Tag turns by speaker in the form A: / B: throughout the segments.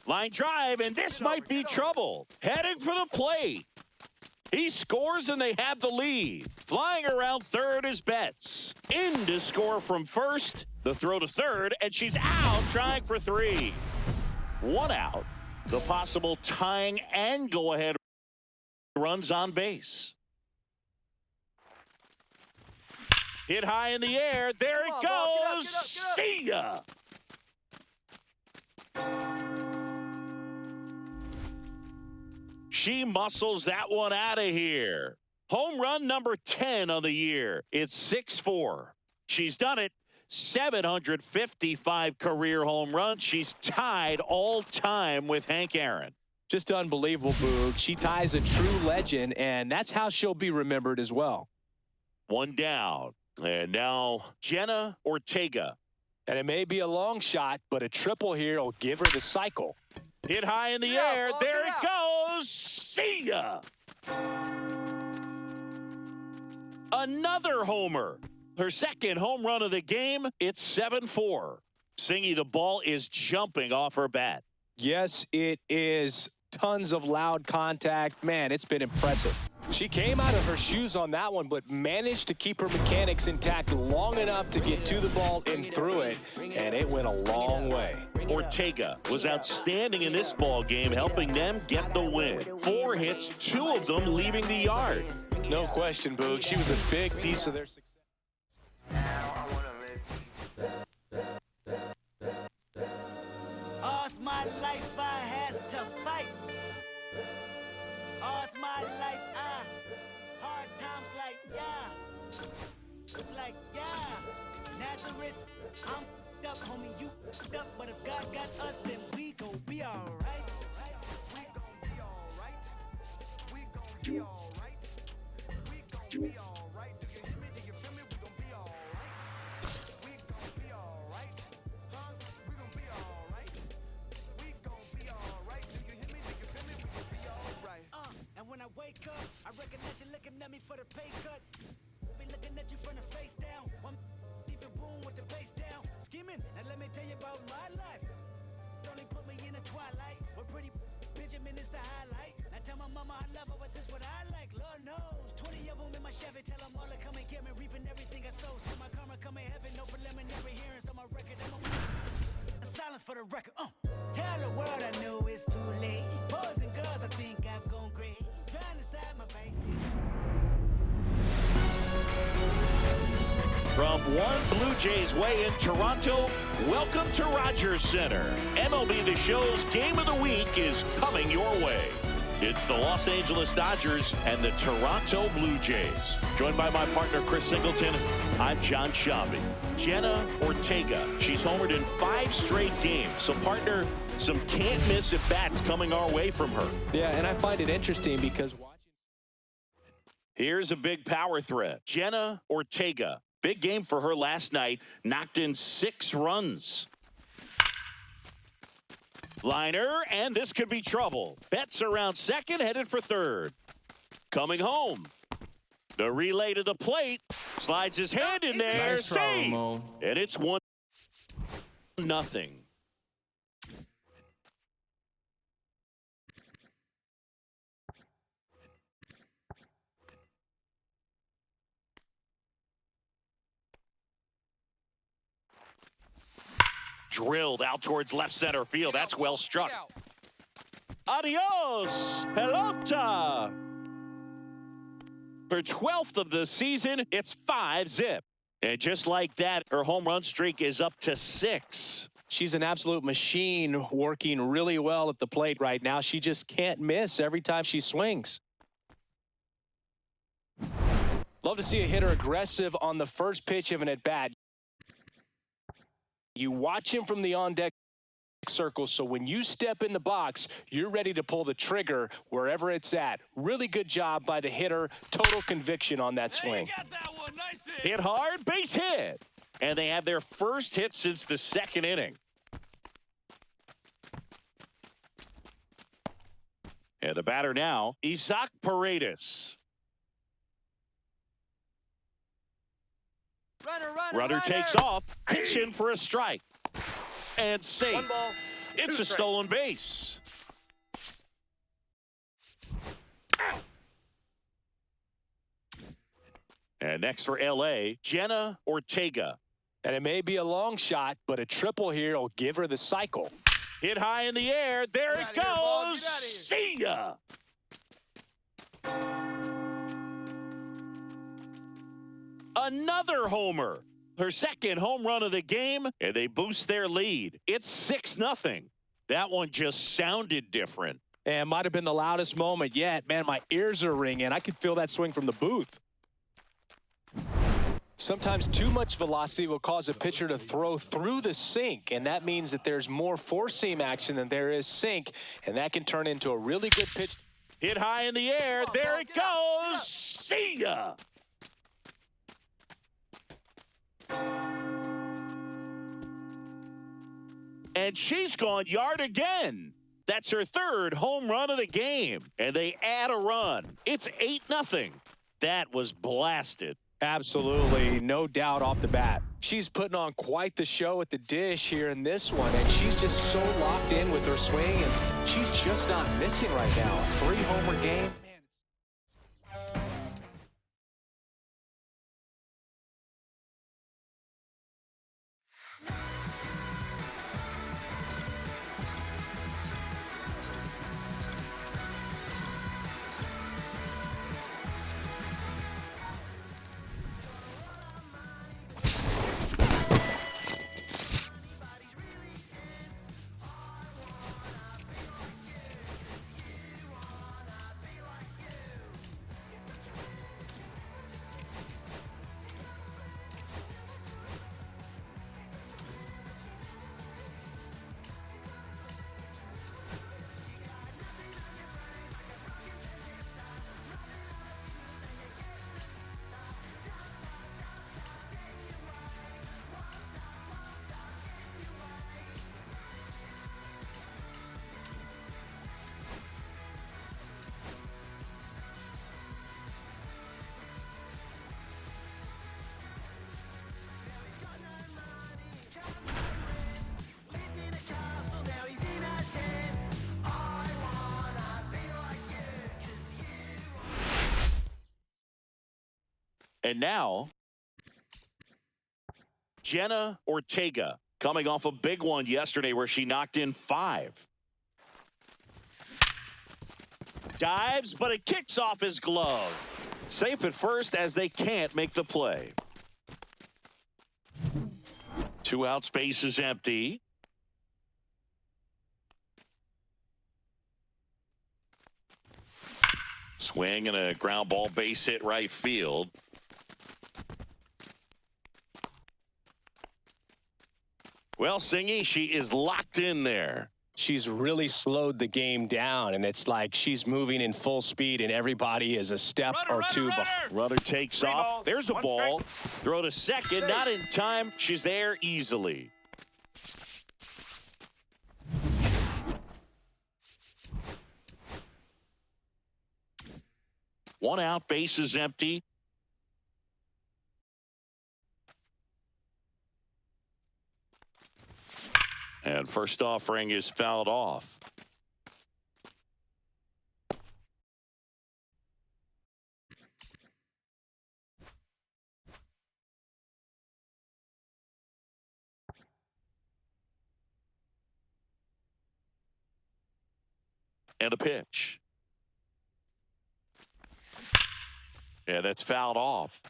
A: Line drive, and this might be trouble. Heading for the plate. He scores, and they have the lead. Flying around third is Betts. In to score from first. The throw to third, and she's out trying for three. One out. The possible tying and go-ahead runs on base. Hit high in the air. There it goes. See ya. She muscles that one out of here. Home run number 10 on the year. It's 6-4. She's done it 755 career home runs. She's tied all time with Hank Aaron.
B: Just unbelievable, Boog. She ties a true legend, and that's how she'll be remembered as well.
A: One down. And now Jenna Ortega.
B: And it may be a long shot, but a triple here will give her the cycle.
A: Hit high in the air. There it goes. See ya. Another homer. Her second home run of the game. It's 7-4. Singy, the ball is jumping off her bat.
B: Yes, it is. Tons of loud contact. Man, it's been impressive. She came out of her shoes on that one, but managed to keep her mechanics intact long enough to get to the ball and through it, and it went a long way.
A: Ortega was outstanding in this ball game, helping them get the win. 4 hits, 2 of them leaving the yard.
B: No question, Boog. She was a big piece of their success.
C: All's my life I has to fight. All's my life hard times like Nazareth, I'm up, homie, you up, but if God got us, then we gon' be alright. We gon' be alright. We gon' be alright. We gon' be alright. Do you hear me? Do you feel me? We gon' be alright. We gon' be alright. Huh? We gon' be alright. We gon' be alright. Do you hear me? Do you feel me? We gon' be alright. And when I wake up, I recognize you looking at me for the pay cut. Be looking at you from the face down. One even boom with the bass down. Skimming, and let me tell you about my life. Only put me in the twilight. We're pretty Benjamin is the highlight. I tell my mama I love her, but this what I like. Lord knows. 20 of them in my Chevy. Tell them all to come and get me. Reaping everything I sow. So my karma come in heaven. No preliminary hearings on my record. I'm a silence for the record. Tell the world I know it's too late. Boys and girls, I think I've gone great. Trying to side my face.
A: From one Blue Jays way in Toronto, welcome to Rogers Center. MLB The Show's Game of the Week is coming your way. It's the Los Angeles Dodgers and the Toronto Blue Jays. Joined by my partner, Chris Singleton, I'm John Shabby. Jenna Ortega, she's homered in 5 straight games. So, partner, some can't-miss at-bats coming our way from her.
B: Yeah, and I find it interesting because
A: here's a big power threat. Jenna Ortega. Big game for her last night. Knocked in 6 runs. Liner, and this could be trouble. Betts around second, headed for third. Coming home. The relay to the plate. Slides his hand in there.
D: Nice
A: Save.
D: Mo.
A: And it's 1-0. Drilled out towards left center field. That's well struck. Adios, pelota. For 12th of the season, it's 5-zip. And just like that, her home run streak is up to 6.
B: she's an absolute machine, working really well at the plate right now. She just can't miss every time she swings. Love to see a hitter aggressive on the first pitch of an at-bat. You watch him from the on-deck circle, so when you step in the box, you're ready to pull the trigger wherever it's at. Really good job by the hitter. Total conviction on that swing.
A: Nice hit hard, base hit. And they have their first hit since the second inning. And the batter now, Isaac Paredes. Runner takes off, pitch in for a strike. And safe. It's a stolen base. And next for L.A., Jenna Ortega.
B: And it may be a long shot, but a triple here will give her the cycle.
A: Hit high in the air. There it goes. See ya. Another homer. Her second home run of the game, and they boost their lead. It's 6-0. That one just sounded different.
B: And might have been the loudest moment yet. Man, my ears are ringing. I could feel that swing from the booth. Sometimes too much velocity will cause a pitcher to throw through the sink, and that means that there's more four-seam action than there is sink, and that can turn into a really good pitch.
A: Hit high in the air. There it goes. See ya. And she's gone yard again. That's her third home run of the game, and they add a run. It's 8-0. That was blasted.
B: Absolutely, no doubt off the bat. She's putting on quite the show at the dish here in this one, and she's just so locked in with her swing, and she's just not missing right now. A 3-homer game.
A: And now, Jenna Ortega, coming off a big one yesterday where she knocked in 5. Dives, but it kicks off his glove. Safe at first as they can't make the play. 2 outs, base is empty. Swing and a ground ball, base hit right field. Well, Singy, she is locked in there.
B: She's really slowed the game down, and it's like she's moving in full speed, and everybody is a step or two behind.
A: Runner takes off. There's a ball. Throw to second. Not in time. She's there easily. One out, base is empty. And first offering is fouled off. And a pitch. Yeah, that's fouled off.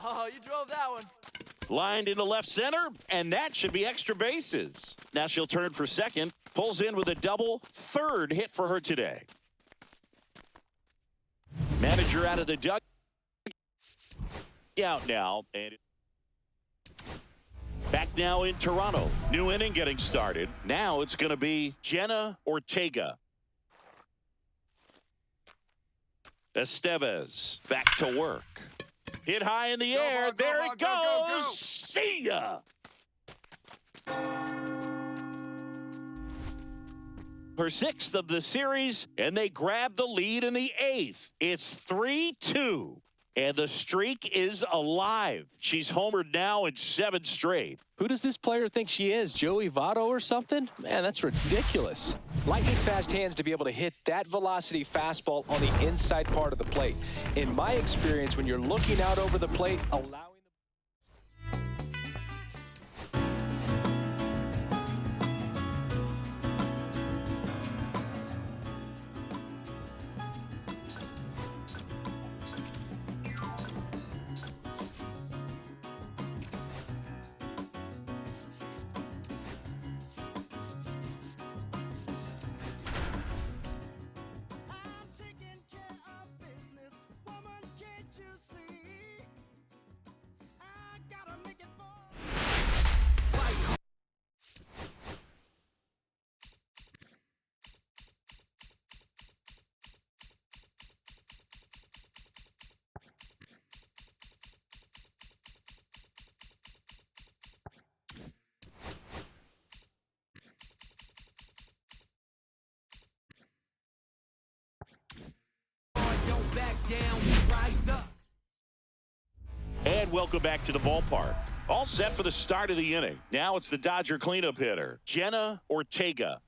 D: Oh, you drove that one.
A: Lined into left center, and that should be extra bases. Now she'll turn for second. Pulls in with a double. Third hit for her today. Manager out of the dugout now. And back now in Toronto. New inning getting started. Now it's going to be Jenna Ortega. Estevez back to work. Hit high in the air. There it goes. See ya. her 6th of the series, and they grab the lead in the 8th. It's 3-2, and the streak is alive. She's homered now in 7 straight.
B: Who does this player think she is, Joey Votto or something? Man, that's ridiculous. Lightning fast hands to be able to hit that velocity fastball on the inside part of the plate. In my experience, when you're looking out over the plate, allowing
C: I'm taking care of business. Woman, can't you see? I gotta make it for.
E: Don't back down, we rise up.
A: And welcome back to the ballpark. All set for the start of the inning. Now it's the Dodger cleanup hitter, Jenna Ortega.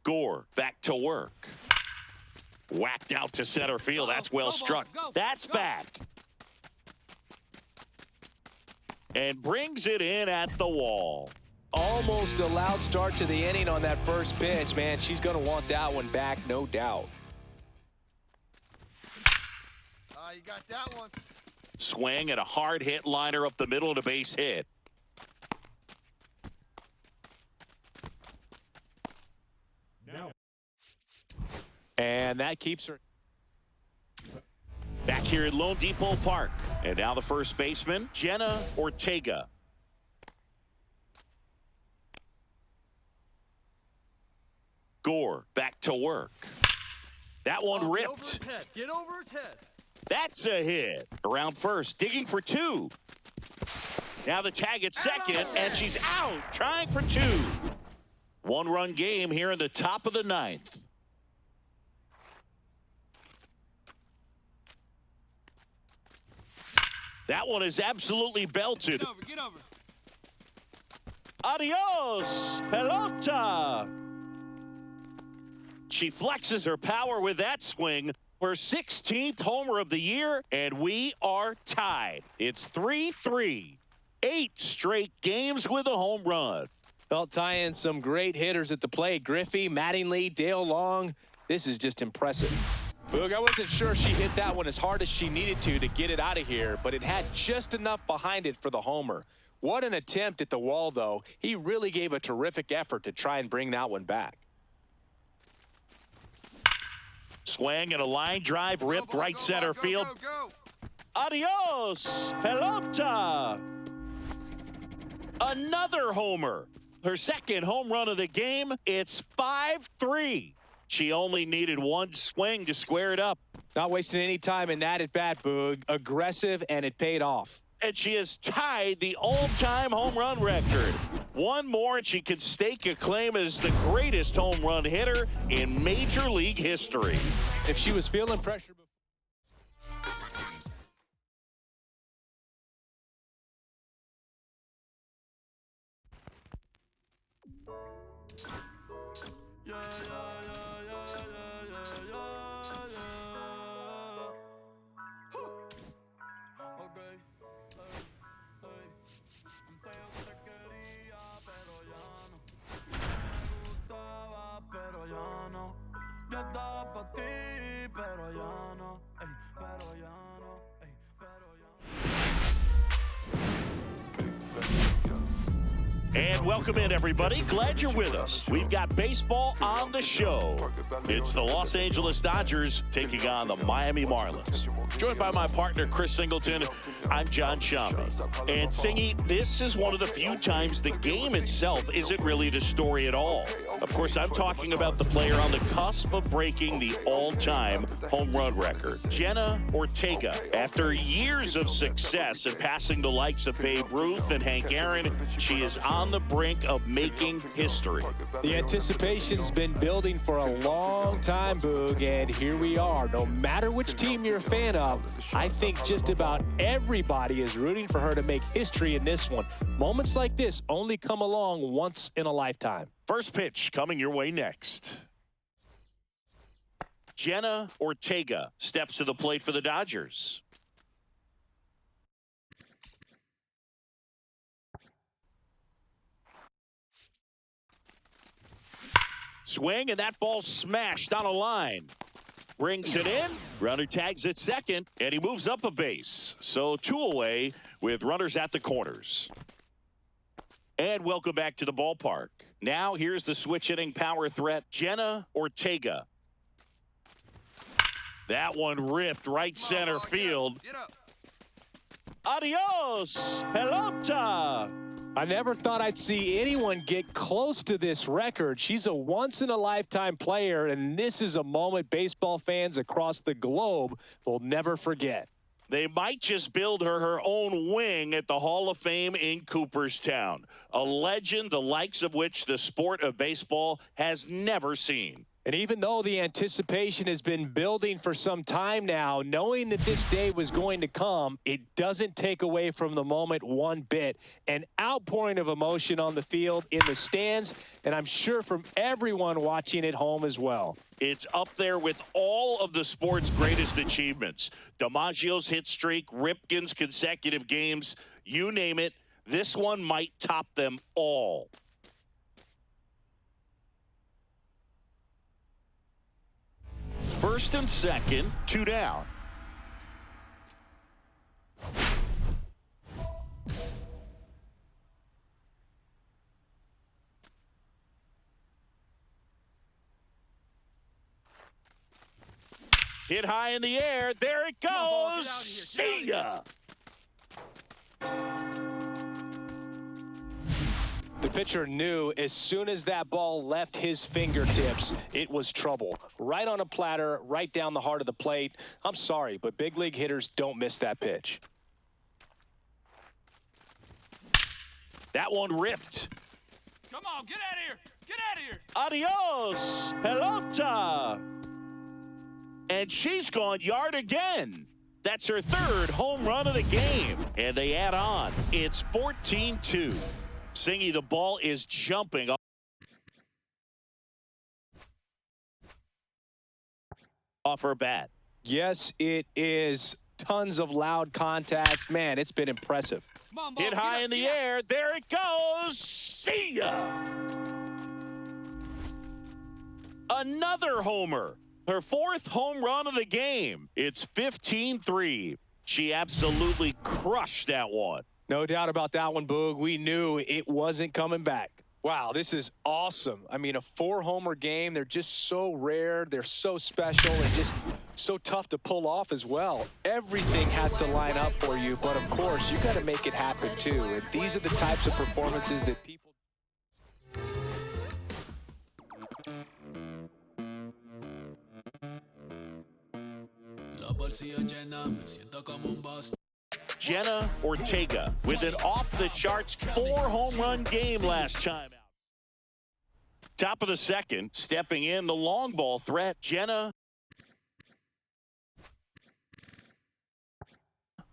A: Gore back to work. Whacked out to center field. That's well struck. That's back. And brings it in at the wall.
B: almost a loud start to the inning on that first pitch, man. She's going to want that one back, no doubt.
D: You got that one.
A: Swing and a hard hit liner up the middle of the base hit.
B: And that keeps her.
A: Back here at Lone Depot Park. And now the first baseman, Jenna Ortega. Gore back to work. That one ripped.
D: Get over his head. Get over his head.
A: That's a hit. Around first, digging for two. Now the tag at second, and she's out, trying for two. One-run game here in the top of the ninth. That one is absolutely belted.
E: Get over, get over.
A: Adios, pelota. She flexes her power with that swing. Her 16th homer of the year, and we are tied. It's 3-3. 8 straight games with a home run.
B: They'll tie in some great hitters at the plate. Griffey, Mattingly, Dale Long. This is just impressive. Boog, I wasn't sure she hit that one as hard as she needed to get it out of here, but it had just enough behind it for the homer. What an attempt at the wall, though. He really gave a terrific effort to try and bring that one back.
A: Swing and a line drive ripped right center field.
D: Go.
A: Adios, pelota. Another homer. Her second home run of the game. It's 5-3. She only needed one swing to square it up.
B: Not wasting any time in that at bat, Boog. Aggressive, and it paid off.
A: And she has tied the all-time home run record. One more, and she can stake a claim as the greatest home run hitter in Major League history.
B: If she was feeling pressure before.
A: And welcome in, everybody. Glad you're with us. We've got baseball on the show. It's the Los Angeles Dodgers taking on the Miami Marlins. Joined by my partner, Chris Singleton, I'm John Shambi. And Singy, this is one of the few times the game itself isn't really the story at all. Of course, I'm talking about the player on the cusp of breaking the all-time home run record, Jenna Ortega. After years of success and passing the likes of Babe Ruth and Hank Aaron, she is on the brink of making history.
B: The anticipation's been building for a long time, Boog, and here we are. No matter which team you're a fan of, I think just about everybody is rooting for her to make history in this one. Moments like this only come along once in a lifetime.
A: First pitch coming your way next. Jenna Ortega steps to the plate for the Dodgers. Swing, and that ball smashed on a line. Brings it in. Runner tags at second, and he moves up a base. So 2 away with runners at the corners. And welcome back to the ballpark. Now here's the switch-hitting power threat, Jenna Ortega. That one ripped right center field. Adios, pelota.
B: I never thought I'd see anyone get close to this record. She's a once-in-a-lifetime player, and this is a moment baseball fans across the globe will never forget.
A: They might just build her own wing at the Hall of Fame in Cooperstown. A legend the likes of which the sport of baseball has never seen.
B: And even though the anticipation has been building for some time now, knowing that this day was going to come, it doesn't take away from the moment one bit. An outpouring of emotion on the field, in the stands, and I'm sure from everyone watching at home as well.
A: It's up there with all of the sport's greatest achievements. DiMaggio's hit streak, Ripken's consecutive games, you name it, this one might top them all. First and second, 2 down. Hit high in the air. There it goes. See ya.
B: The pitcher knew as soon as that ball left his fingertips, it was trouble. Right on a platter, right down the heart of the plate. I'm sorry, but big league hitters don't miss that pitch.
A: That one ripped.
E: Come on, get out of here. Get out of here.
A: Adios, pelota. And she's gone yard again. That's her 3rd home run of the game. And they add on. It's 14-2. Singy, the ball is jumping off her bat.
B: Yes, it is. Tons of loud contact. Man, it's been impressive.
E: On, ball,
A: Hit high in the air. There it goes. See ya. Another homer. Her 4th home run of the game. It's 15-3. She absolutely crushed that one.
B: No doubt about that one, Boog. We knew it wasn't coming back. Wow, this is awesome. I mean, a 4-homer game, they're just so rare. They're so special and just so tough to pull off as well. Everything has to line up for you, but of course, you got to make it happen too. And these are the types of performances that people...
A: Jenna Ortega with an off-the-charts 4-home run game last time out. Top of the second, stepping in the long ball threat, Jenna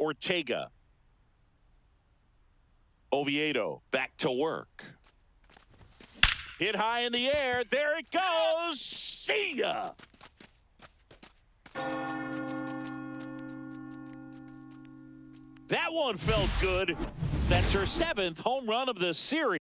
A: Ortega. Oviedo back to work. Hit high in the air. There it goes. See ya. That one felt good. That's her 7th home run of the series.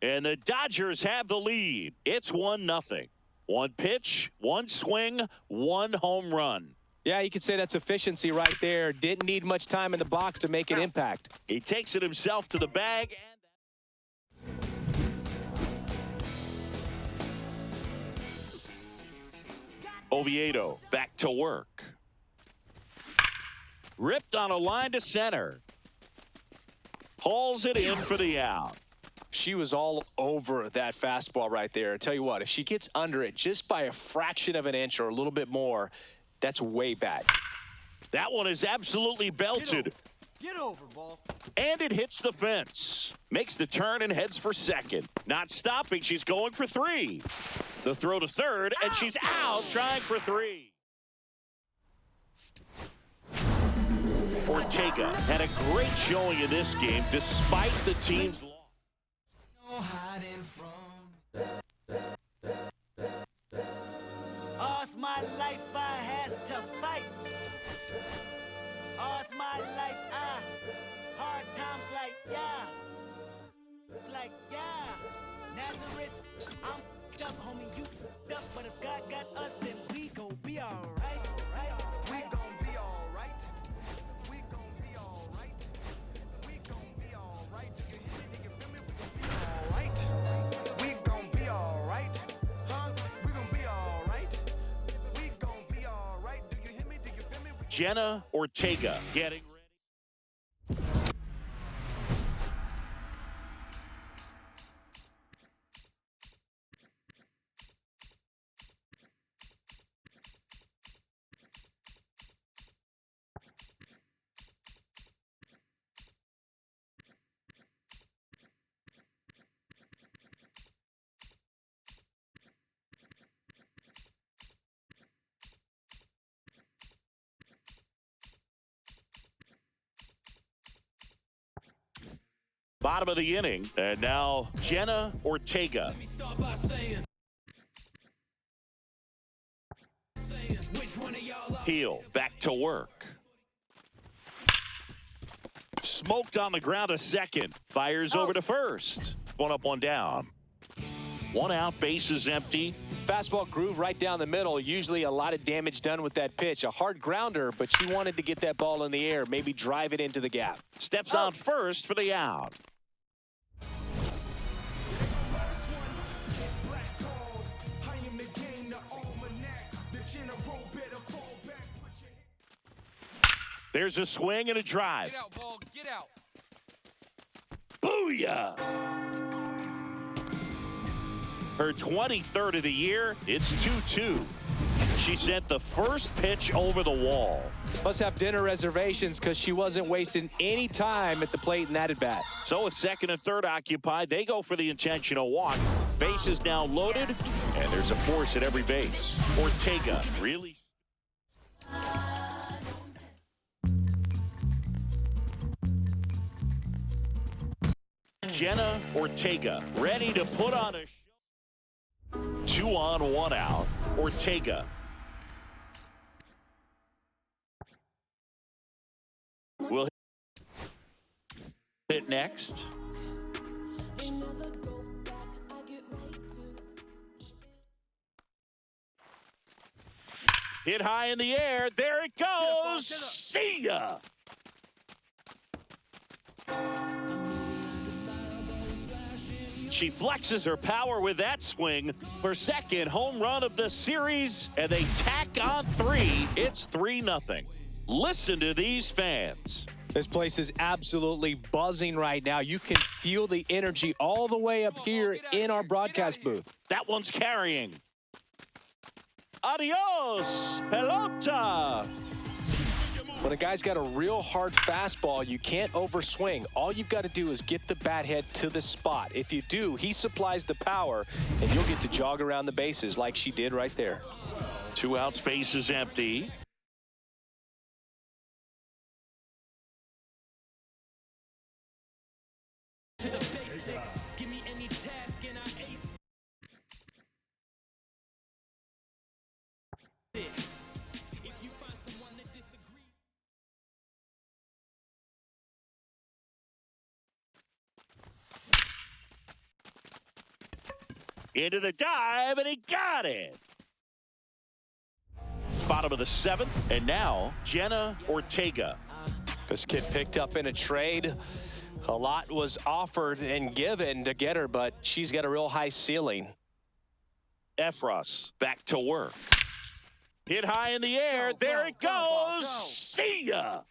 A: And the Dodgers have the lead. It's 1-0. One pitch, one swing, one home run.
B: Yeah, you could say that's efficiency right there. Didn't need much time in the box to make an impact.
A: He takes it himself to the bag. Oviedo back to work. Ripped on a line to center. Hauls it in for the out.
B: She was all over that fastball right there. I tell you what, if she gets under it just by a fraction of an inch or a little bit more, that's way bad.
A: That one is absolutely belted.
D: Get over, ball.
A: And it hits the fence. Makes the turn and heads for second. Not stopping. She's going for three. The throw to third, and she's out trying for three. Ortega had a great showing in this game despite the team's loss.
C: All's my life I has to fight. All's my life I hard times like Nazareth, I'm up, homie, you up, but if God got us, then we gon' be alright.
D: We gon' be alright. We gon' be alright. We gon' be alright. Do you hear me? Do you feel me? We gon' be alright. We gon' be alright. Huh? We gon' be alright. We gon' be alright. Do you hear me? Do you feel me?
A: Jenna Ortega getting ready. Bottom of the inning, and now Jenna Ortega. Heel back to work. Smoked on the ground to second. Fires over to first. One up, one down. One out, bases empty.
B: Fastball groove right down the middle. Usually a lot of damage done with that pitch. A hard grounder, but she wanted to get that ball in the air, maybe drive it into the gap.
A: Steps on first for the out. There's a swing and a drive.
E: Get out, ball. Get out.
A: Booyah! Her 23rd of the year. It's 2-2. She sent the first pitch over the wall.
B: Must have dinner reservations because she wasn't wasting any time at the plate in that at-bat.
A: So with second and third occupied, they go for the intentional walk. Base is now loaded, and there's a force at every base. Ortega really... Jenna Ortega ready to put on a show. 2 on, 1 out. Ortega. Will hit next. Hit high in the air. There it goes. See ya. She flexes her power with that swing. Her second home run of the series, and they tack on 3. It's 3-0. Listen to these fans.
B: This place is absolutely buzzing right now. You can feel the energy all the way up here in our broadcast booth.
A: That one's carrying. Adios, pelota.
B: When a guy's got a real hard fastball, you can't overswing. All you've got to do is get the bat head to the spot. If you do, he supplies the power, and you'll get to jog around the bases like she did right there.
A: 2 out, space is empty.
C: To the basics, give me any task and I ace it. If you find someone that disagrees.
A: Into the dive, and he got it. Bottom of the 7th, and now Jenna Ortega.
B: This kid picked up in a trade. A lot was offered and given to get her, but she's got a real high ceiling.
A: Efros back to work. Hit high in the air. There it goes. See ya.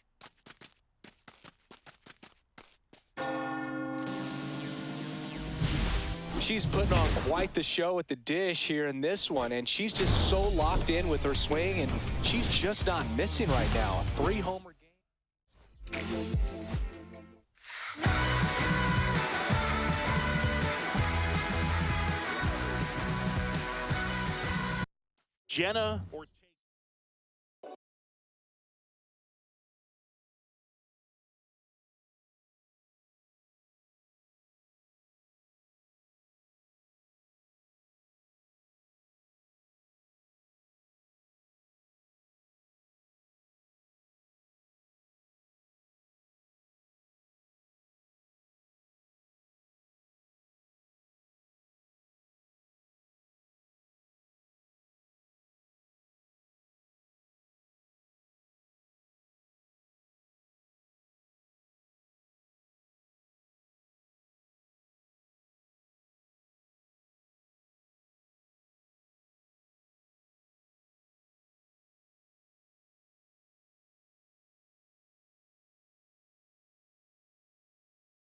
B: She's putting on quite the show at the dish here in this one, and she's just so locked in with her swing, and she's just not missing right now. A 3-homer game.
A: Jenna Ortega.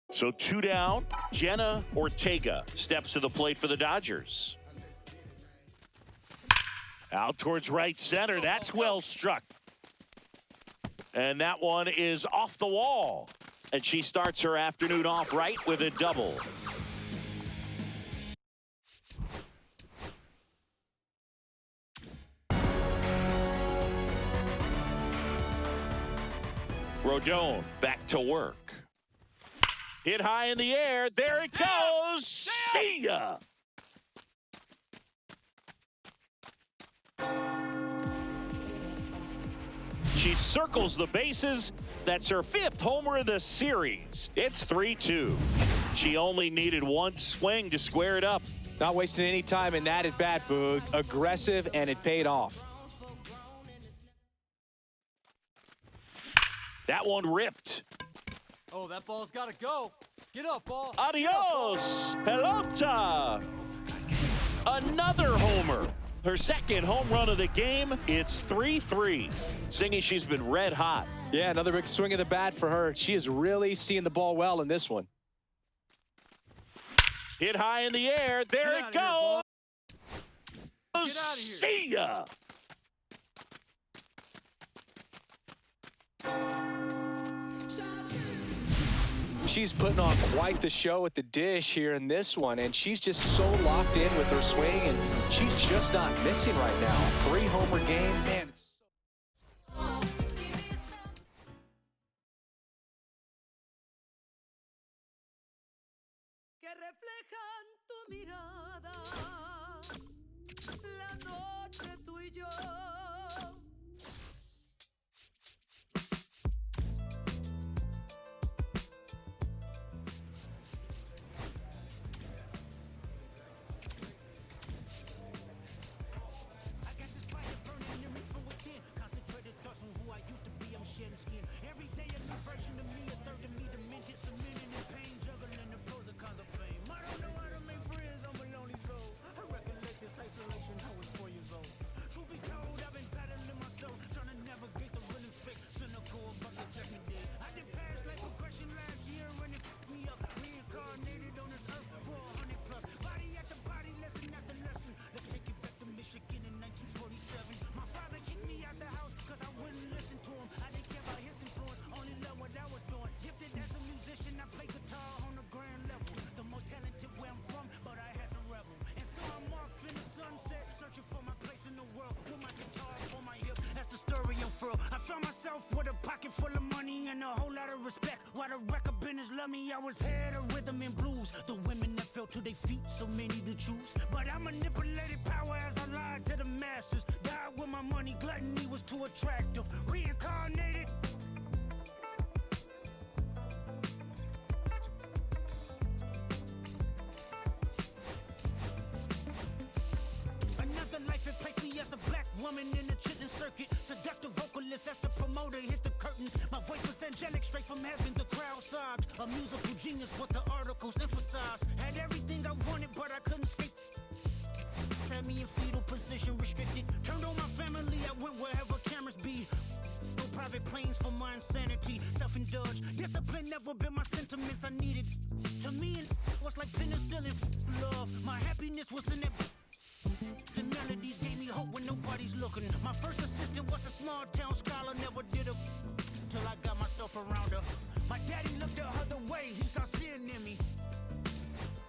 A: So 2 down. Jenna Ortega steps to the plate for the Dodgers. Out towards right center. That's well struck. And that one is off the wall. And she starts her afternoon off right with a double. Rodon back to work. Hit high in the air. There it goes. See ya. She circles the bases. That's her 5th homer of the series. It's 3-2. She only needed one swing to square it up.
B: Not wasting any time in that at bat, Boog. Aggressive, and it paid off.
A: That one ripped.
E: Oh, that ball's got to go. Get up, ball.
A: Adios, pelota. Another homer. Her 2nd home run of the game. It's 3-3. Singy, she's been red hot.
B: Yeah, another big swing of the bat for her. She is really seeing the ball well in this one.
A: Hit high in the air. There it goes.
E: Get out of here.
A: See ya.
B: She's putting on quite the show at the dish here in this one, and she's just so locked in with her swing, and she's just not missing right now. 3-homer game, man.
F: Que reflejan tu mirada, la noche tú y yo. I found myself with a pocket full of money and a whole lot of respect. While the record business loved me, I was head of rhythm and blues. The women that fell to their feet, so many to choose. But I manipulated power as I lied to the masses. Died with my money, gluttony was too attractive. Reincarnated. woman in the chitlin circuit. Seductive vocalist as the promoter hit the curtains. My voice was angelic, straight from heaven. The crowd sobbed. A musical genius, what the articles emphasized. Had everything I wanted, but I couldn't escape. Had me in fetal position, restricted. Turned on my family, I went wherever cameras be. No private planes for my insanity. Self-indulged, discipline never been my sentiments I needed. To me, it was like penicillin. Love, my happiness was in that. The melodies gave me hope when nobody's looking. My first assistant was a small town scholar, never did a till I got myself around her. My daddy looked at her the way he saw sin in me.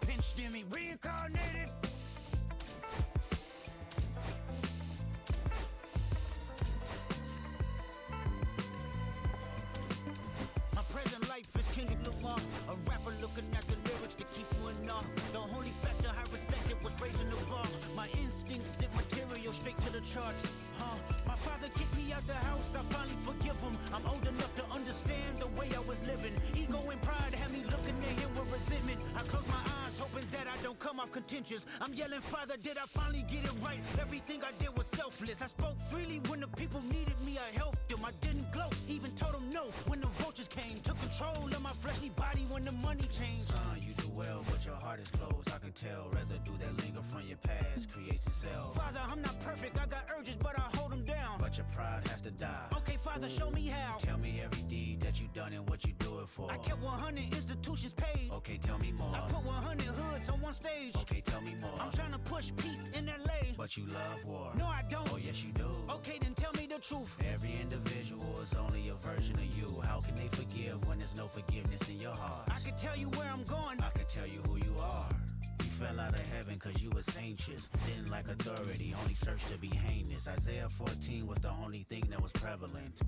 F: Pinched in me, reincarnated. My present life is Kendrick Lamar, a rapper looking at the lyrics to keep you in awe. The only factor I respected was raising the bar. My instincts sent material straight to the charts. My father kicked me out the house, I finally forgive him. I'm old enough to understand the way I was living. Ego and pride had me looking at him with resentment. I close my eyes, hoping that I don't come off contentious. I'm yelling, Father, did I finally get it right? Everything I did was selfless. I spoke freely when the people needed me, I helped them. I didn't gloat, even told them no when the vultures came. Took control of my fleshly body when the money changed.
G: Son, you do well, but your heart is closed. I can tell residue that linger from your past creates itself.
F: Father, I'm not perfect, I got urges, but I hold them down.
G: But your pride has to die.
F: Okay, Father, show me how.
G: Tell me every deed that you done and what you do it for.
F: I kept 100 institutions paid.
G: Okay, tell me more.
F: I put 100 hoods on one stage.
G: Okay, tell me more.
F: I'm trying to push peace in LA.
G: But you love war.
F: No, I don't.
G: Oh, yes, you do.
F: Okay, then tell me the truth.
G: Every individual is only a version of you. How can they forgive when there's no forgiveness in your heart?
F: I can tell you where I'm going.
G: I can tell you who you are. You fell out of heaven cause you was anxious. Didn't like authority, only searched to be heinous. Isaiah 14 was the only thing that was prevalent.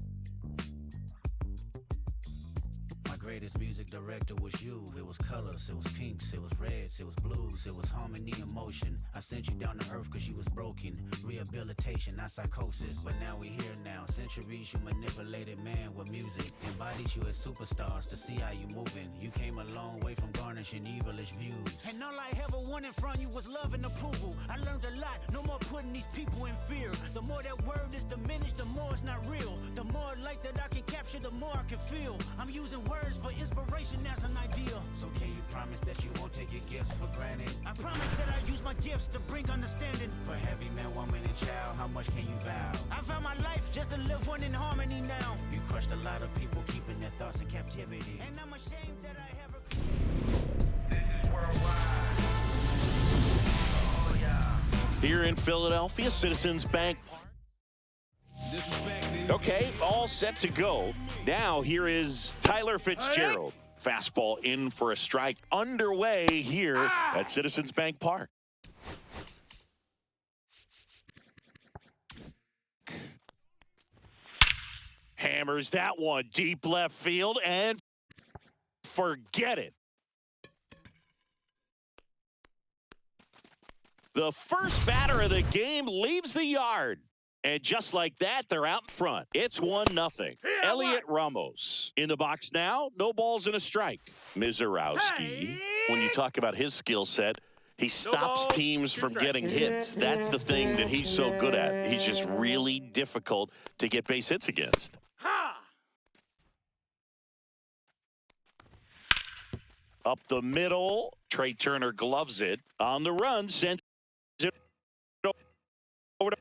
G: My greatest music director was you. It was colors, it was pinks, it was reds, it was blues, it was harmony and motion. I sent you down to earth cause you was broken. Rehabilitation, not psychosis, but now we here now. Centuries you manipulated man with music. Embodied you as superstars to see how you moving. You came a long way from garnishing evilish views.
F: And all I ever wanted from you was love and approval. I learned a lot, no more putting these people in fear. The more that word is diminished, the more it's not real. The more light that I can capture, the more I can feel. I'm using words for inspiration as an ideal.
G: So can you promise that you won't take your gifts for granted?
F: I promise that I use my gifts to bring understanding.
G: For heavy man, woman, and child, how much can you vow?
F: I vow my life just to live one in harmony now.
G: You crushed a lot of people keeping their thoughts in captivity.
F: And I'm ashamed that I ever...
D: This is worldwide. Oh, yeah.
A: Here in Philadelphia, Citizens Bank. Okay, all set to go. Now here is Tyler Fitzgerald. Fastball in for a strike underway here at Citizens Bank Park. Hammers that one deep left field and forget it. The first batter of the game leaves the yard. And just like that, they're out in front. It's 1-0. Elliot Ramos in the box now. No balls and a strike. Mizorowski, when you talk about his skill set, he stops teams from getting hits. That's the thing that he's so good at. He's just really difficult to get base hits against. Up the middle, Trey Turner gloves it. On the run, sends it over to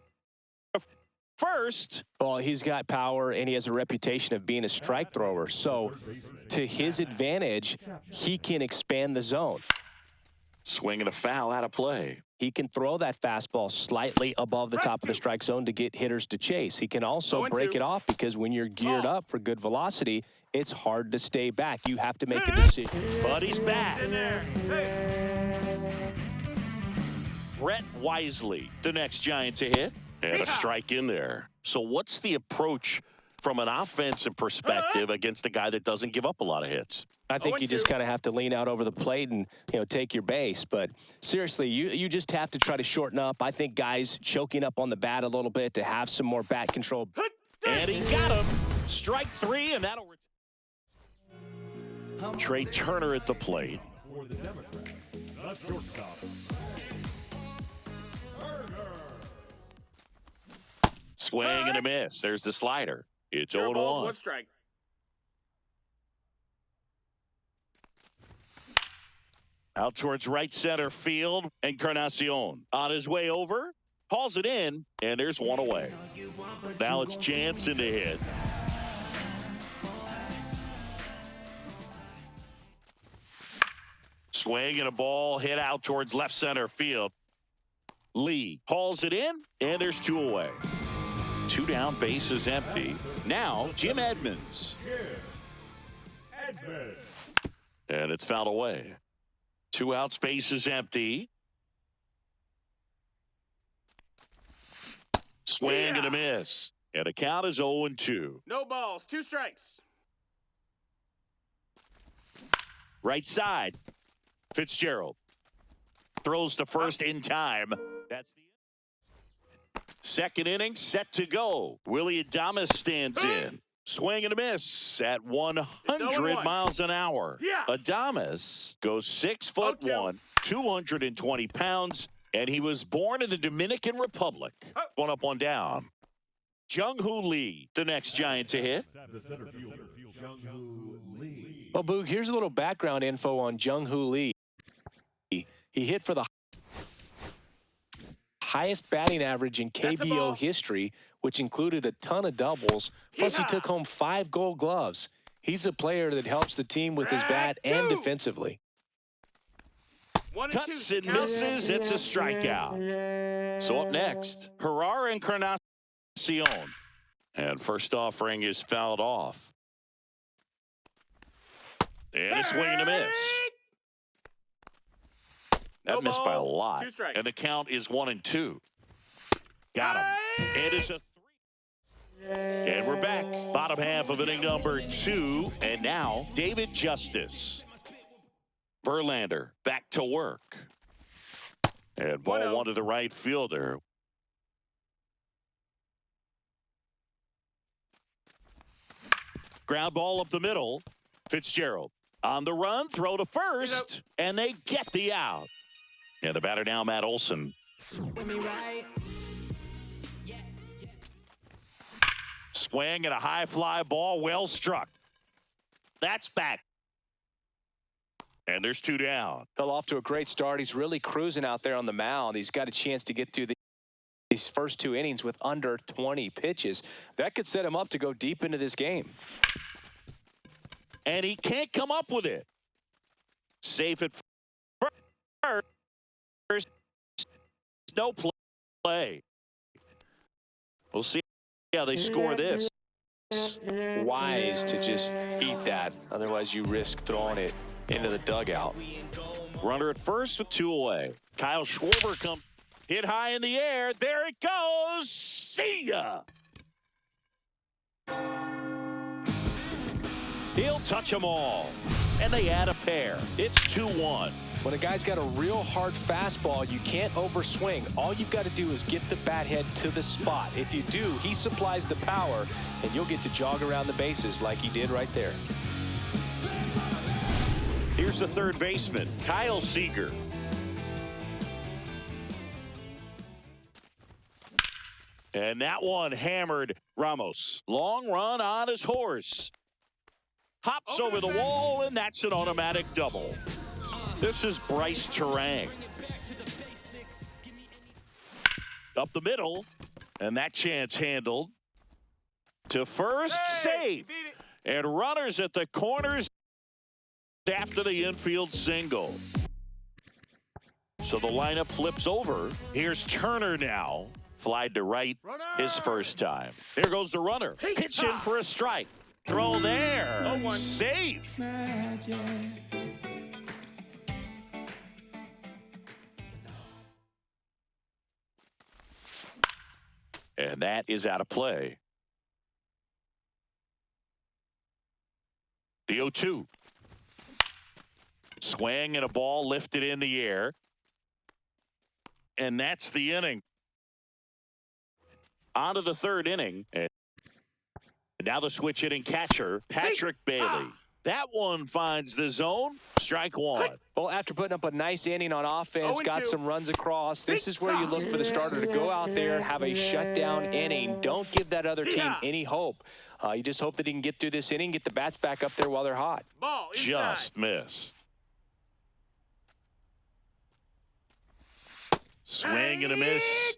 A: first.
B: Well, he's got power, and he has a reputation of being a strike thrower. So, to his advantage, he can expand the zone.
A: Swinging a foul out of play.
B: He can throw that fastball slightly above the top of the strike zone to get hitters to chase. He can also break it off because when you're geared up for good velocity, it's hard to stay back. You have to make a decision.
A: But he's back. Brett Wisely, the next Giant to hit. And a strike in there. So what's the approach from an offensive perspective against a guy that doesn't give up a lot of hits?
B: I think you just kind of have to lean out over the plate and, take your base. But seriously, you just have to try to shorten up. I think guys choking up on the bat a little bit to have some more bat control.
A: And he got him. Strike 3, and that'll Trey Turner at the plate.
H: For the Democrats, the shortstop.
A: Swing and a miss. There's the slider. It's 0-1.
E: One strike.
A: Out towards right center field. Encarnacion on his way over. Hauls it in, and there's one away. Now it's Jansen to hit. Swing and a ball hit out towards left center field. Lee hauls it in, and there's 2 away. 2 down, bases empty. Now, Jim Edmonds. And it's fouled away. 2 outs, bases empty. Swing and a miss. And the count is 0-2.
E: No balls. 2 strikes.
A: Right side. Fitzgerald throws to first in time. That's the second inning set to go. Willie Adames stands in. Swing and a miss at 100 miles an hour.
E: Yeah.
A: Adames goes 6'1", 220 pounds, and he was born in the Dominican Republic. 1 up, 1 down. Jung-Hoo Lee, the next Giant to hit.
H: The center fielder, Jung-Hoo Lee.
B: Well, Boog, here's a little background info on Jung-Hoo Lee. He hit for the highest batting average in KBO history, which included a ton of doubles. Plus, he took home 5 Gold Gloves. He's a player that helps the team with his bat and defensively.
A: Cuts and misses. It's a strikeout. So up next, Herrera Encarnacion. And first offering is fouled off. And a swing and a miss. That missed by a lot.
E: 2 strikes.
A: And the count is 1-2. Got him. It is a 3. And we're back. Bottom half of inning number 2. And now, David Justice. Verlander back to work. And ball 1 to the right fielder. Ground ball up the middle. Fitzgerald on the run, throw to first, and they get the out. And the batter now, Matt Olson. Swing and a high fly ball, well struck. That's back. And there's 2 down.
B: Fell off to a great start. He's really cruising out there on the mound. He's got a chance to get through these first 2 innings with under 20 pitches. That could set him up to go deep into this game.
A: And he can't come up with it. Safe at first. No play. We'll see how they score this.
B: Wise to just eat that. Otherwise, you risk throwing it into the dugout.
A: Runner at first with 2 away. Kyle Schwarber comes. Hit high in the air. There it goes. See ya. He'll touch them all. And they add a pair. It's 2-1.
B: When a guy's got a real hard fastball, you can't overswing. All you've got to do is get the bat head to the spot. If you do, he supplies the power, and you'll get to jog around the bases like he did right there.
A: Here's the third baseman, Kyle Seager. And that one hammered Ramos. Long run on his horse. Hops over the wall, and that's an automatic double. This is Bryce Terang. Up the middle, and that chance handled. To first, safe. And runners at the corners after the infield single. So the lineup flips over. Here's Turner now. Flied to right his first time. There goes the runner. Pitch in for a strike. Throw there. Safe. And that is out of play. The 0-2. Swing and a ball lifted in the air. And that's the inning. On to the third inning. And now the switch hitting catcher, Patrick Bailey. That one finds the zone. Strike one.
B: Well, after putting up a nice inning on offense, got some runs across, this is where you look for the starter to go out there, have a shutdown inning. Don't give that other team any hope. You just hope that he can get through this inning, get the bats back up there while they're hot.
E: Ball inside.
A: Just missed. Swing and a miss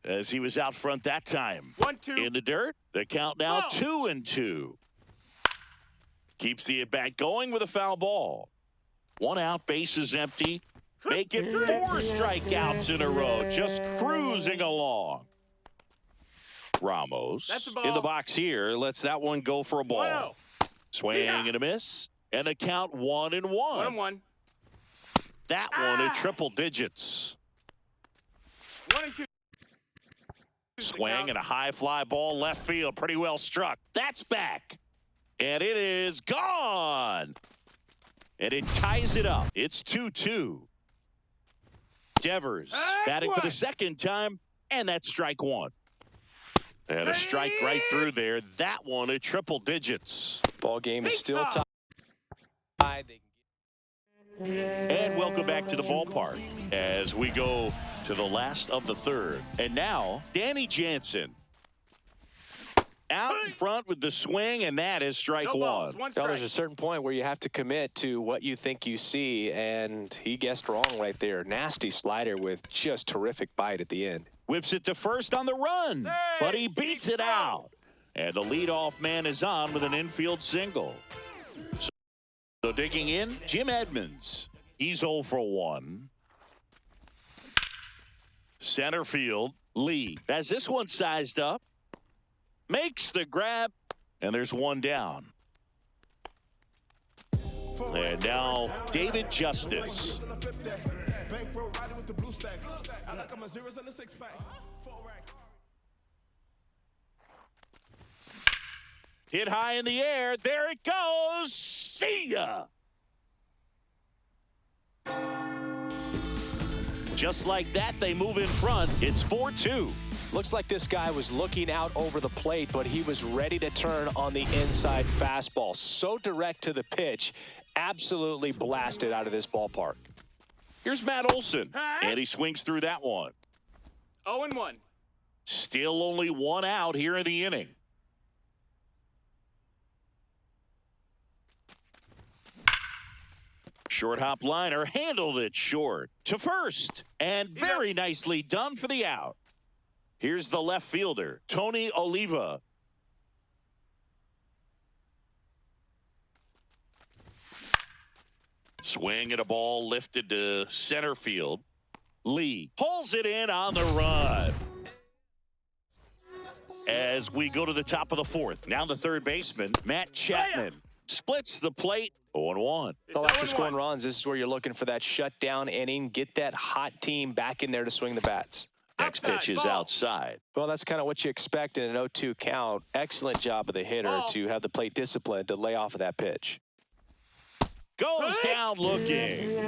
A: as he was out front that time.
E: 1-2.
A: In the dirt. The count now 2-2. Keeps the at-bat going with a foul ball. One out, bases empty. Make it 4 strikeouts in a row. Just cruising along. Ramos
E: That's a ball.
A: in the box here. Lets that one go for a ball.
E: 1-0.
A: Swing and a miss. And the count 1-1.
E: 1-1.
A: That one at triple digits.
E: 1-2.
A: Swing and a high fly ball left field. Pretty well struck. That's back. And it is gone. And it ties it up. It's 2-2. Devers batting for the second time. And that's strike one. And a strike right through there. That one at triple digits.
B: Ball game is still tied.
A: And welcome back to the ballpark as we go to the last of the third. And now, Danny Jansen out in front with the swing, and that is strike one.
B: Well, there's a certain point where you have to commit to what you think you see, and he guessed wrong right there. Nasty slider with just terrific bite at the end.
A: Whips it to first on the run, but he beats it out. And the leadoff man is on with an infield single. So digging in, Jim Edmonds. He's 0 for 1. Center field, Lee has this one sized up. Makes the grab, and there's one down. And now David Justice. Hit high in the air. There it goes. See ya. Just like that, they move in front. It's 4-2.
B: Looks like this guy was looking out over the plate, but he was ready to turn on the inside fastball. So direct to the pitch, absolutely blasted out of this ballpark.
A: Here's Matt Olson, and he swings through that one.
E: 0-1.
A: Still only one out here in the inning. Short hop liner handled it short to first, and very nicely done for the out. Here's the left fielder, Tony Oliva. Swing at a ball lifted to center field. Lee pulls it in on the run. As we go to the top of the fourth, now the third baseman, Matt Chapman, splits the plate. 0-1.
B: Well, after scoring runs, this is where you're looking for that shutdown inning. Get that hot team back in there to swing the bats.
A: Next pitch is outside.
B: Well, that's kind of what you expect in an 0-2 count. Excellent job of the hitter to have the plate discipline to lay off of that pitch.
A: Goes down looking.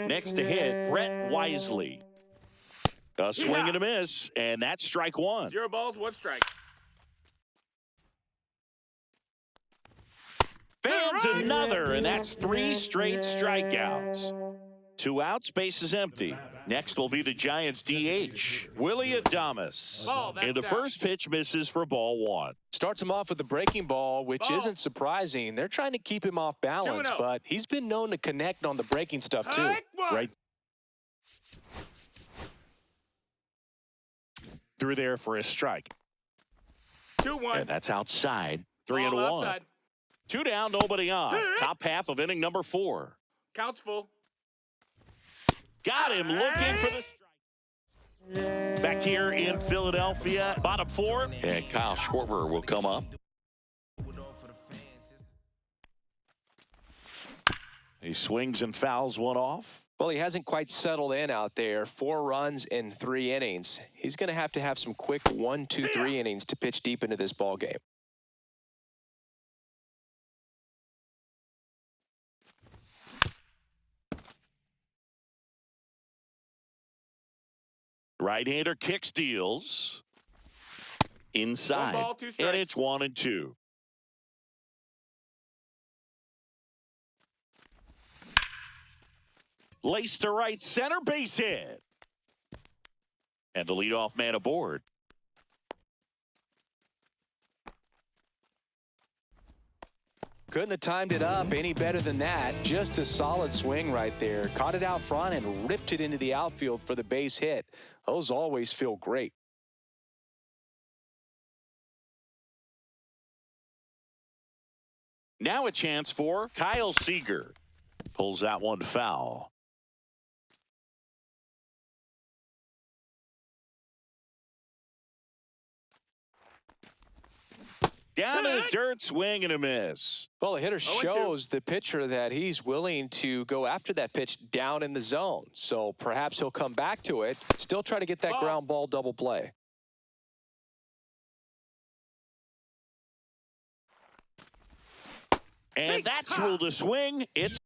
A: Next to hit, Brett Wisely. A swing and a miss, and that's strike one.
E: 0 balls, 1 strike.
A: Fans another, and that's 3 straight strikeouts. 2 outs, base is empty. Next will be the Giants' DH, Willie Adames. And the first pitch misses for ball 1.
B: Starts him off with the breaking ball, which isn't surprising. They're trying to keep him off balance, but he's been known to connect on the breaking stuff too.
A: Right through there for a strike.
E: 2-1.
A: And that's outside. 3-1. 2 down, nobody on. Top half of inning number 4.
E: Counts full.
A: Got him looking for the strike. Back here in Philadelphia, bottom 4. And Kyle Schwarber will come up. He swings and fouls one off.
B: Well, he hasn't quite settled in out there. 4 runs in 3 innings. He's going to have some quick 1, 2, 3 innings to pitch deep into this ball game.
A: Right-hander kick steals. Inside.
E: 1 ball, 2 strikes.
A: And it's 1-2. Laced to right center, base hit. And the leadoff man aboard.
B: Couldn't have timed it up any better than that. Just a solid swing right there. Caught it out front and ripped it into the outfield for the base hit. Those always feel great.
A: Now a chance for Kyle Seager. Pulls that one foul. Down in the dirt, swing and a miss.
B: Well, the hitter shows the pitcher that he's willing to go after that pitch down in the zone. So perhaps he'll come back to it. Still try to get that ground ball double play.
A: And that's ruled a swing. It's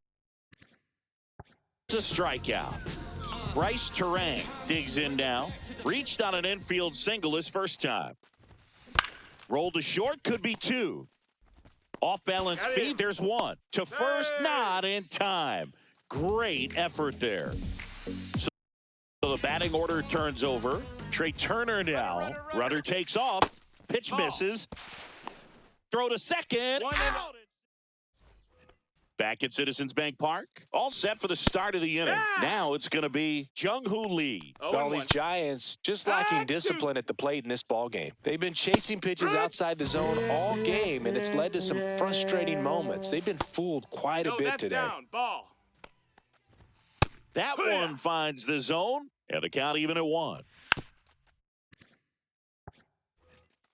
A: a strikeout. Bryce Terang digs in now. Reached on an infield single his first time. Rolled to short, could be two. Off balance feed, there's one. To first, not in time. Great effort there. So the batting order turns over. Trey Turner now. Runner takes off. Pitch misses. Throw to second. Out. Back at Citizens Bank Park. All set for the start of the inning. Now it's going to be Jung-Hoo Lee.
B: Well, these Giants just lacking discipline at the plate in this ball game. They've been chasing pitches outside the zone all game, and it's led to some frustrating moments. They've been fooled quite a bit today.
A: That one finds the zone, and the count even at 1.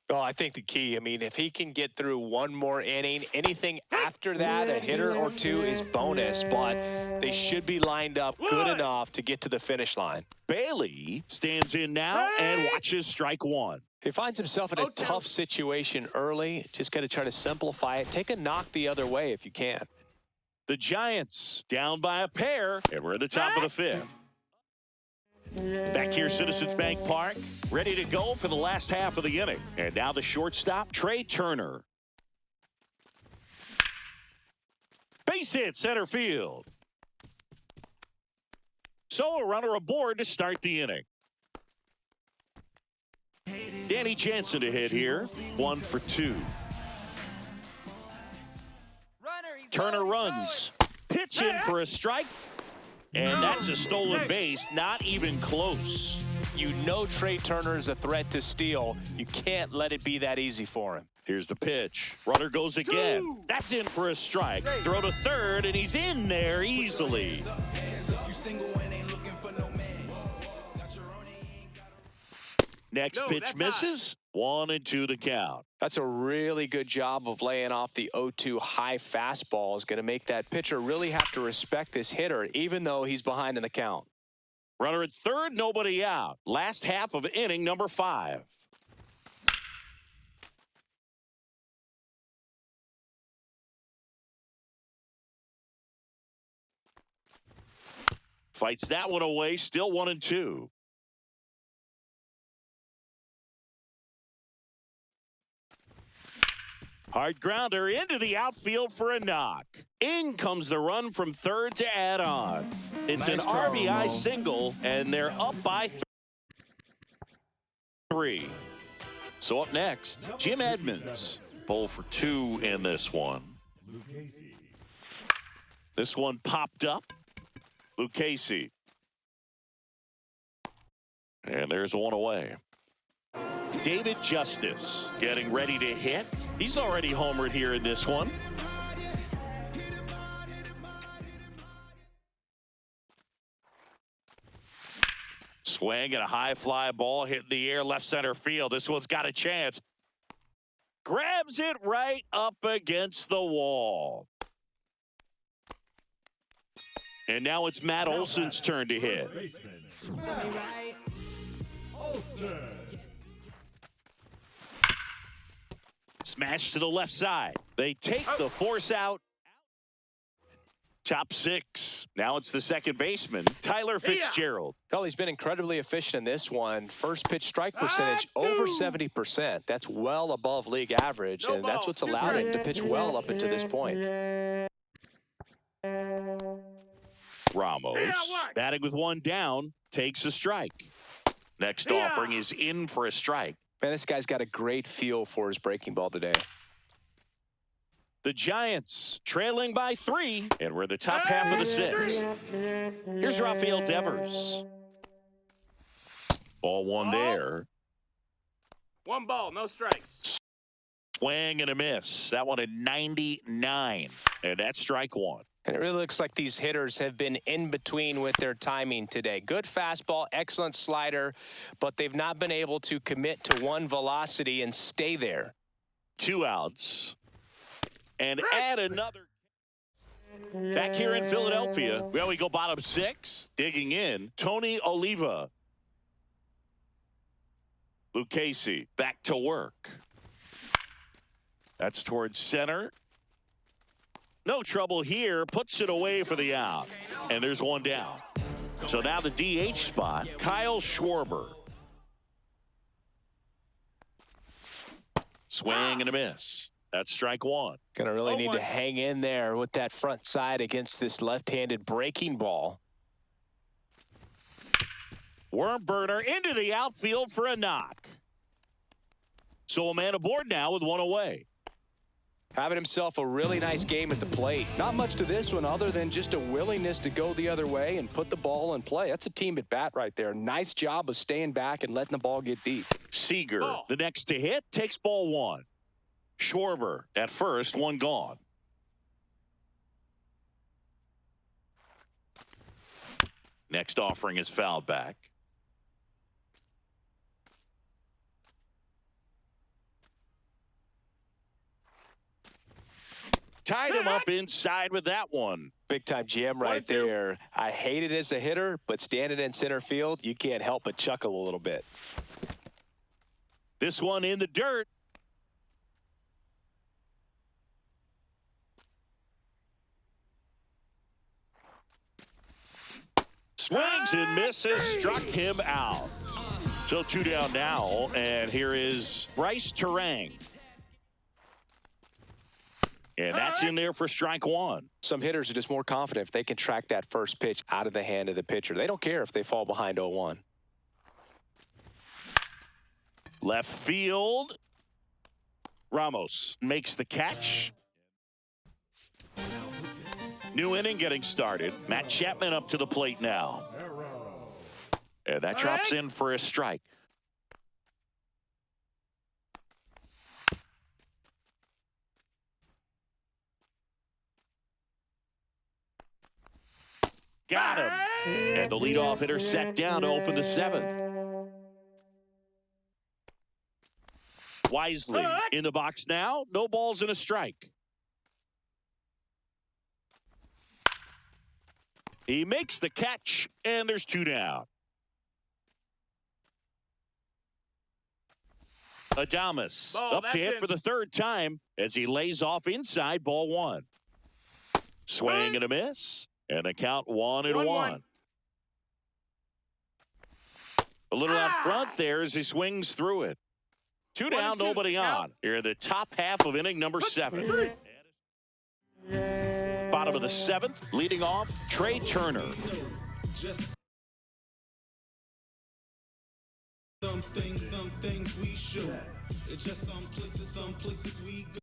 B: Well, I think the key, if he can get through one more inning, anything after that, a hitter or two is bonus, but they should be lined up good enough to get to the finish line.
A: Bailey stands in now and watches strike one.
B: He finds himself in a tough situation early. Just got to try to simplify it. Take a knock the other way if you can.
A: The Giants down by a pair, and we're at the top of the 5th. Back here, Citizens Bank Park, ready to go for the last half of the inning. And now the shortstop, Trey Turner. Base hit, center field. So a runner aboard to start the inning. Danny Jansen to hit here, 1 for 2. Turner runs. Pitch in for a strike. And that's a stolen base, not even close.
B: You know Trey Turner is a threat to steal. You can't let it be that easy for him.
A: Here's the pitch. Runner goes again. That's in for a strike. Throw to third, and he's in there easily. Next pitch misses. 1-2 the count.
B: That's a really good job of laying off the 0-2 high fastball. Is going to make that pitcher really have to respect this hitter, even though he's behind in the count.
A: Runner at third, nobody out. Last half of inning number 5. Fights that one away, still 1-2. Hard grounder into the outfield for a knock. In comes the run from third to add on. It's an RBI single, and they're up by 3. So up next, Jim Edmonds. 0 for 2 in this one. This one popped up. Lucchesi. And there's one away. David Justice getting ready to hit. He's already homered here in this one. Swing and a high fly ball hitting the air left center field. This one's got a chance. Grabs it right up against the wall. And now it's Matt Olson's turn to hit. Smash to the left side. They take the force out. Top 6. Now it's the second baseman, Tyler Fitzgerald.
B: Well, he's been incredibly efficient in this one. First pitch strike percentage over 70%. That's well above league average, and that's what's allowed him to pitch well up until this point.
A: Ramos, batting with one down, takes a strike. Next offering is in for a strike.
B: Man, this guy's got a great feel for his breaking ball today.
A: The Giants trailing by 3, and we're the top half of the 6th. Here's Rafael Devers. Ball one there.
E: One ball, no strikes.
A: Swing and a miss. That one at 99, and that's strike one.
B: And it really looks like these hitters have been in between with their timing today. Good fastball, excellent slider, but they've not been able to commit to one velocity and stay there.
A: 2 outs. And add another. Back here in Philadelphia, well, we go bottom 6. Digging in, Tony Oliva. Lucchesi back to work. That's towards center. No trouble here. Puts it away for the out. And there's one down. So now the DH spot, Kyle Schwarber. Swing and a miss. That's strike one.
B: Gonna really need to hang in there with that front side against this left-handed breaking ball.
A: Worm burner into the outfield for a knock. So a man aboard now with one away.
B: Having himself a really nice game at the plate. Not much to this one other than just a willingness to go the other way and put the ball in play. That's a team at bat right there. Nice job of staying back and letting the ball get deep.
A: Seager, the next to hit, takes ball one. Schwarber at first, one gone. Next offering is fouled back. Tied him up inside with that one.
B: Big time GM right there. I hate it as a hitter, but standing in center field, you can't help but chuckle a little bit.
A: This one in the dirt. Swings and misses, struck him out. So 2 down now, and here is Bryce Terang. And that's in there for strike one.
B: Some hitters are just more confident if they can track that first pitch out of the hand of the pitcher. They don't care if they fall behind 0-1.
A: Left field. Ramos makes the catch. New inning getting started. Matt Chapman up to the plate now. And that drops in for a strike. Got him. And the leadoff hitter set down to open the 7th. Wisely in the box now. No balls and a strike. He makes the catch, and there's 2 down. Adames up to hit for the 3rd time as he lays off inside ball 1. Swing and a miss. And the count 1-1. A little out front there as he swings through it. 2 down, nobody on. Here in the top half of inning number 7. Bottom of the 7th, leading off, Trey Turner.
I: Some things we show. It's just some places we go.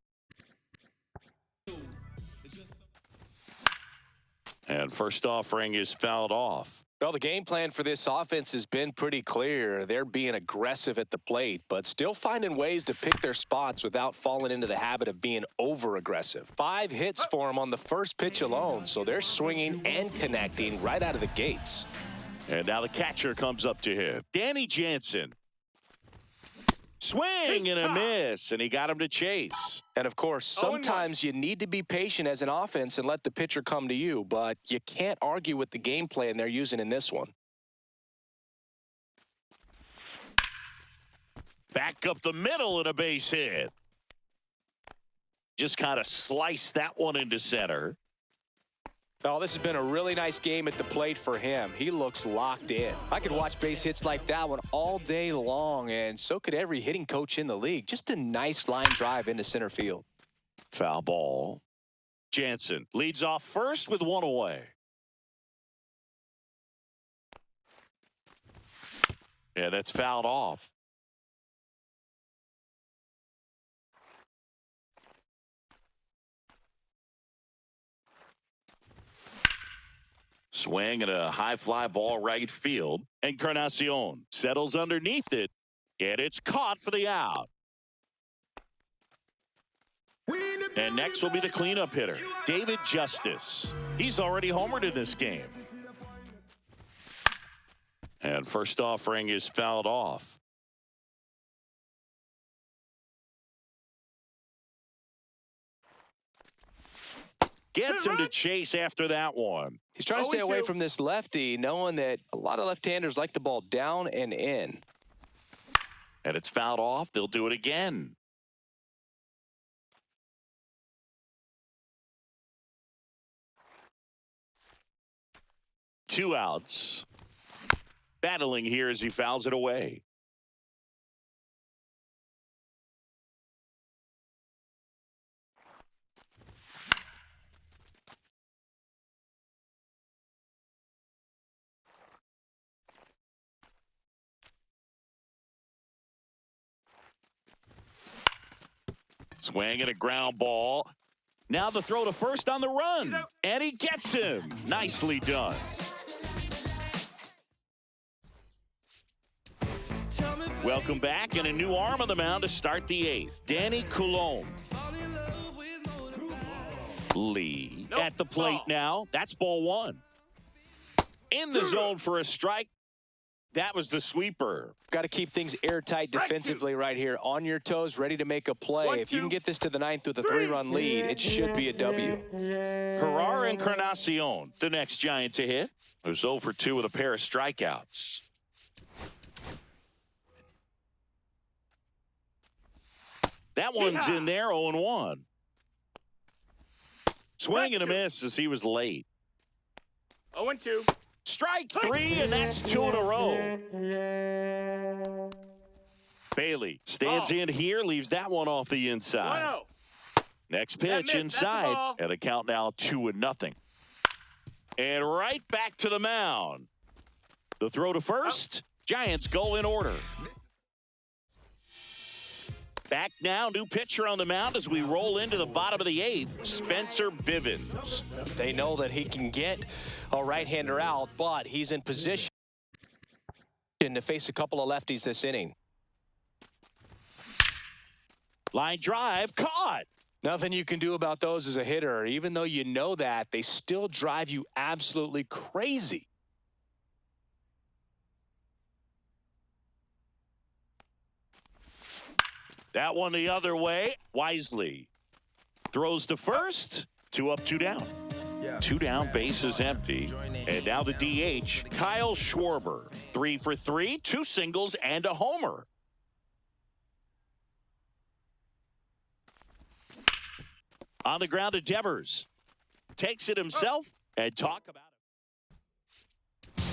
A: And first offering is fouled off.
B: Well, the game plan for this offense has been pretty clear. They're being aggressive at the plate, but still finding ways to pick their spots without falling into the habit of being over-aggressive. 5 hits for them on the first pitch alone, so they're swinging and connecting right out of the gates.
A: And now the catcher comes up to him. Danny Jansen. Swing and a miss, and he got him to chase.
B: And, of course, sometimes you need to be patient as an offense and let the pitcher come to you, but you can't argue with the game plan they're using in this one.
A: Back up the middle and a base hit. Just kind of sliced that one into center.
B: Oh, this has been a really nice game at the plate for him. He looks locked in. I could watch base hits like that one all day long, and so could every hitting coach in the league. Just a nice line drive into center field.
A: Foul ball. Jansen leads off first with 1 away. Yeah, that's fouled off. Swing and a high fly ball right field. Encarnacion settles underneath it, and it's caught for the out. And next will be the cleanup hitter, David Justice. He's already homered in this game. And first offering is fouled off. Gets him to chase after that one.
B: He's trying to stay away from this lefty, knowing that a lot of left-handers like the ball down and in.
A: And it's fouled off. They'll do it again. Two outs. Battling here as he fouls it away. Swing and a ground ball. Now the throw to first on the run. And he gets him. Nicely done. Welcome back, and a new arm on the mound to start the eighth. Danny Coulombe. Lee at the plate now. That's ball one. In the zone for a strike. That was the sweeper.
B: Got to keep things airtight defensively right here. On your toes, ready to make a play. If you can get this to the ninth with a 3-run lead, it should be a W.
A: Herrera Encarnacion, the next Giant to hit. It was 0 for 2 with a pair of strikeouts. That one's in there, 0-1. Swing and a miss as he was late.
E: 0-2.
A: Strike 3, and that's 2 in a row. Bailey stands in here, leaves that one off the inside.
E: 1-0.
A: Next pitch inside, and a count now 2-0. And right back to the mound. The throw to first. Giants go in order. Back now, new pitcher on the mound as we roll into the bottom of the eighth, Spencer Bivens.
B: They know that he can get a right-hander out, but he's in position to face a couple of lefties this inning.
A: Line drive, caught.
B: Nothing you can do about those as a hitter. Even though you know that, they still drive you absolutely crazy.
A: That one the other way. Wisely throws to first. 2 up, 2 down. 2 down, base is empty. And now the DH, Kyle Schwarber. 3 for 3, 2 singles and a homer. On the ground to Devers. Takes it himself and talk about it.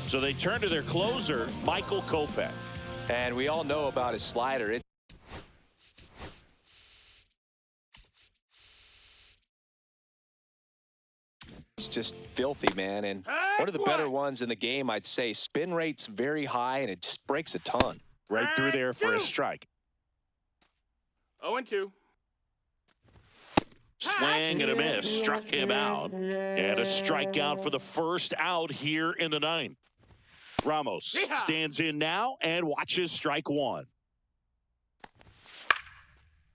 A: So they turn to their closer, Michael Kopech.
B: And we all know about his slider. It's just filthy, man. And one of the better ones in the game, I'd say. Spin rate's very high, and it just breaks a ton.
A: Right through there for a strike.
E: 0-2.
A: Swing and a miss. Struck him out. And a strikeout for the first out here in the ninth. Ramos stands in now and watches strike one.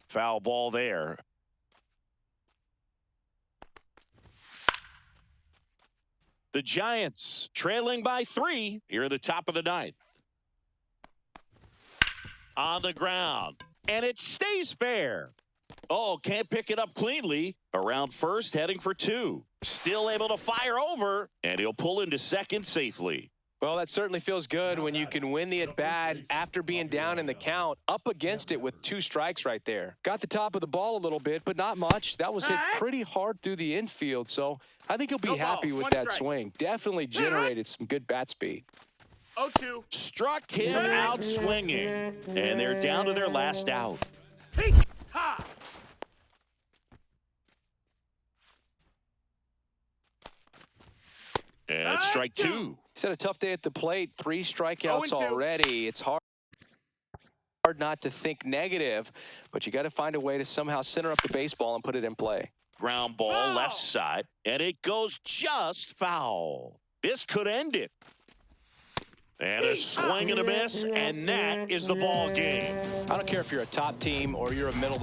A: Foul ball there. The Giants trailing by 3 here at the top of the ninth. On the ground. And it stays fair. Oh, can't pick it up cleanly. Around first, heading for 2. Still able to fire over. And he'll pull into second safely.
B: Well, that certainly feels good when you can win the at-bat after being down in the count, up against it with 2 strikes right there. Got the top of the ball a little bit, but not much. That was hit pretty hard through the infield, so I think he'll be happy with that swing. Definitely generated some good bat speed.
E: 0-2.
A: Struck him out swinging, and they're down to their last out. And it's Strike two.
B: He's had a tough day at the plate. 3 strikeouts
J: 0-2.
B: already. It's hard not to think negative, but you got to find a way to somehow center up the baseball and put it in play.
A: Ground ball left side, and it goes just foul. This could end it. And a swing and a miss, and that is the ball game.
B: I don't care if you're a top team or you're a middle of the